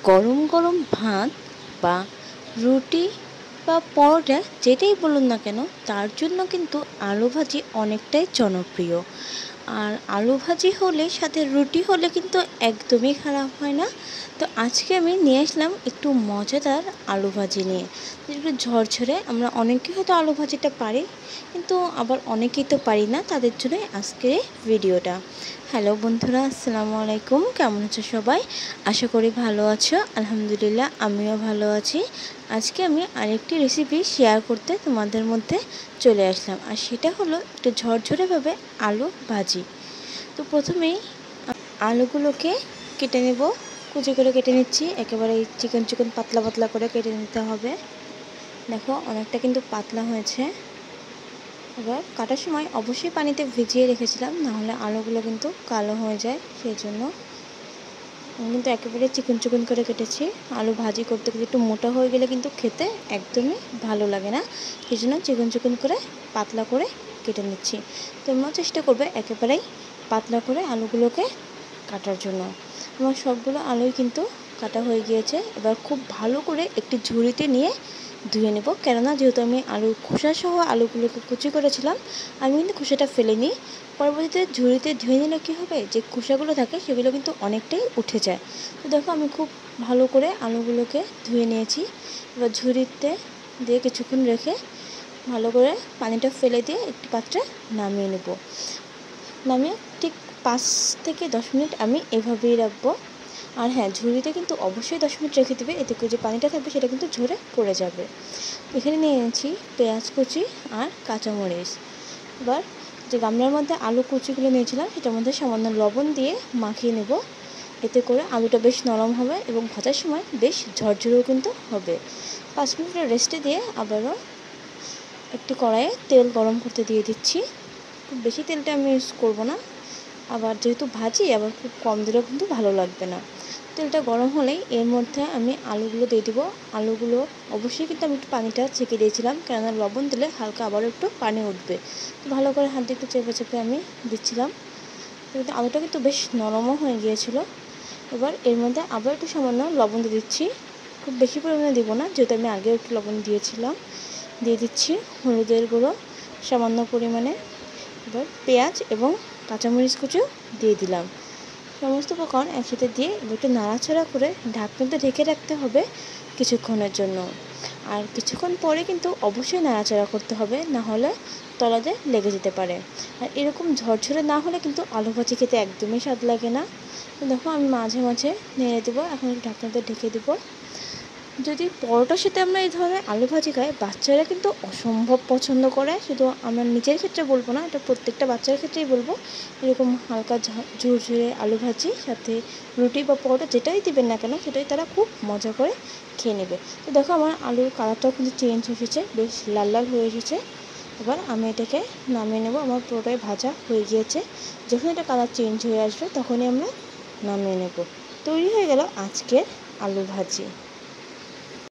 গরম গরম ভাত বা রুটি বা পরোটা যেটাই বলুন না কেন, তার জন্য কিন্তু আলু ভাজি অনেকটাই জনপ্রিয়। আর আলু ভাজি হলে সাথে রুটি হলে কিন্তু একদমই খারাপ হয় না। তো আজকে আমি নিয়ে আসলাম একটু মজাদার আলু ভাজি নিয়ে, একটু ঝরঝরে। আমরা অনেকেই হয়তো আলু ভাজিটা পারি, কিন্তু আবার অনেকেই তো পারি না, তাদের জন্যই আজকে ভিডিওটা। হ্যালো বন্ধুরা, আসসালামু আলাইকুম। কেমন আছো সবাই? আশা করি ভালো আছো। আলহামদুলিল্লাহ, আমিও ভালো আছি। আজকে আমি আরেকটি রেসিপি শেয়ার করতে তোমাদের মধ্যে চলে আসলাম, আর সেটা হলো একটু ঝরঝরেভাবে আলু ভাজি। তো প্রথমেই আলুগুলোকে কেটে নেব, কুচি করে কেটে নিচ্ছি। একেবারে চিকন চিকন পাতলা পাতলা করে কেটে নিতে হবে। দেখো অনেকটা কিন্তু পাতলা হয়েছে। এবার কাটার সময় অবশ্যই পানিতে ভিজিয়ে রেখেছিলাম, নাহলে আলুগুলো কিন্তু কালো হয়ে যায়। সেই জন্য আমি কিন্তু একেবারে চিকন চিকন করে কেটেছি। আলু ভাজি করতে গেলে একটু মোটা হয়ে গেলে কিন্তু খেতে একদমই ভালো লাগে না, সেই জন্য চিকন চিকন করে পাতলা করে কেটে নিচ্ছি। তোমরাও চেষ্টা করবে একেবারেই পাতলা করে আলুগুলোকে কাটার জন্য। আমার সবগুলো আলুই কিন্তু কাটা হয়ে গিয়েছে। এবার খুব ভালো করে একটি ঝুড়িতে নিয়ে ধুয়ে নেব, কেননা যেহেতু আমি আলু খোসাসহ আলুগুলোকে কুচি করেছিলাম, আমি কিন্তু খোসাটা ফেলিনি। পরবর্তীতে ঝুড়িতে ধুয়ে নিলে কী হবে, যে খোসাগুলো থাকে সেগুলো কিন্তু অনেকটাই উঠে যায়। তো দেখো আমি খুব ভালো করে আলুগুলোকে ধুয়ে নিয়েছি। এবার ঝুড়িতে দিয়ে কিছুক্ষণ রেখে ভালো করে পানিটা ফেলে দিয়ে একটি পাত্রে নামিয়ে নেব। নামিয়ে ঠিক 5 থেকে 10 মিনিট আমি এভাবেই রাখবো। আর হ্যাঁ, ঝুড়িতে কিন্তু অবশ্যই 10 মিনিট রেখে দেবে, এতে করে যে পানিটা থাকবে সেটা কিন্তু ঝরে পড়ে যাবে। এখানে নিয়ে নিয়েছি পেঁয়াজ কুচি আর কাঁচামরিচ। এবার যে গামলার মধ্যে আলু কুচিগুলো নিয়েছিলাম সেটার মধ্যে সামান্য লবণ দিয়ে মাখিয়ে নেব। এতে করে আলুটা বেশ নরম হবে এবং ভাজার সময় বেশ ঝরঝরেও কিন্তু হবে। 5 মিনিটের রেস্টে দিয়ে আবারও একটি কড়াইয়ে তেল গরম করতে দিয়ে দিচ্ছি। খুব বেশি তেলটা আমি ইউজ করবো না, আবার যেহেতু ভাজি আবার খুব কম দিলেও কিন্তু ভালো লাগবে না। তেলটা গরম হলেই এর মধ্যে আমি আলুগুলো দিয়ে দেবো। আলুগুলো অবশ্যই কিন্তু আমি একটু পানিটা ছেঁকে দিয়েছিলাম, কেননা লবণ দিলে হালকা আবারও একটু পানি উঠবে। তো ভালো করে হাত দিয়ে একটু চেপে চেপে আমি দিচ্ছিলাম। কিন্তু আলুটা কিন্তু বেশ নরমও হয়ে গিয়েছিলো। এবার এর মধ্যে আবার একটু সামান্য লবণ দিয়ে দিচ্ছি, খুব বেশি পরিমাণে দেবো না, যেহেতু আমি আগেও একটু লবণ দিয়েছিলাম। দিয়ে দিচ্ছি হলুদের গুঁড়ো সামান্য পরিমাণে। এবার পেঁয়াজ এবং কাঁচামরিচ কুচিও দিয়ে দিলাম। সমস্ত উপকরণ একসাথে দিয়ে একটু নাড়াচাড়া করে ঢাকনাতে ঢেকে রাখতে হবে কিছুক্ষণের জন্য। আর কিছুক্ষণ পরে কিন্তু অবশ্যই নাড়াচাড়া করতে হবে, না হলে তলাতে লেগে যেতে পারে। আর এরকম ঝরঝরে না হলে কিন্তু আলু ভাজি খেতে একদমই স্বাদ লাগে না। তো দেখো আমি মাঝে মাঝে নেড়ে দেবো। এখন একটু ঢাকনাতে ঢেকে দেবো। যদি পরোটার সাথে আমরা এই ধরনের আলু ভাজি খাই, বাচ্চারা কিন্তু অসম্ভব পছন্দ করে। শুধু আমার নিজের ক্ষেত্রে বলবো না, এটা প্রত্যেকটা বাচ্চার ক্ষেত্রেই বলবো। এরকম হালকা ঝুরঝুরে আলু ভাজি সাথে রুটি বা পরোটা যেটাই দিবেন না কেন, সেটাই তারা খুব মজা করে খেয়ে নেবে। তো দেখো আমার আলুর কালারটাও কিন্তু চেঞ্জ এসেছে, বেশ লাল লাল হয়ে এসেছে। এবার আমি এটাকে নামিয়ে নেব। আমার পুরোটাই ভাজা হয়ে গিয়েছে। যখন এটা কালার চেঞ্জ হয়ে আসবে তখনই আমরা নামিয়ে নেব। তৈরি হয়ে গেল আজকের আলু ভাজি।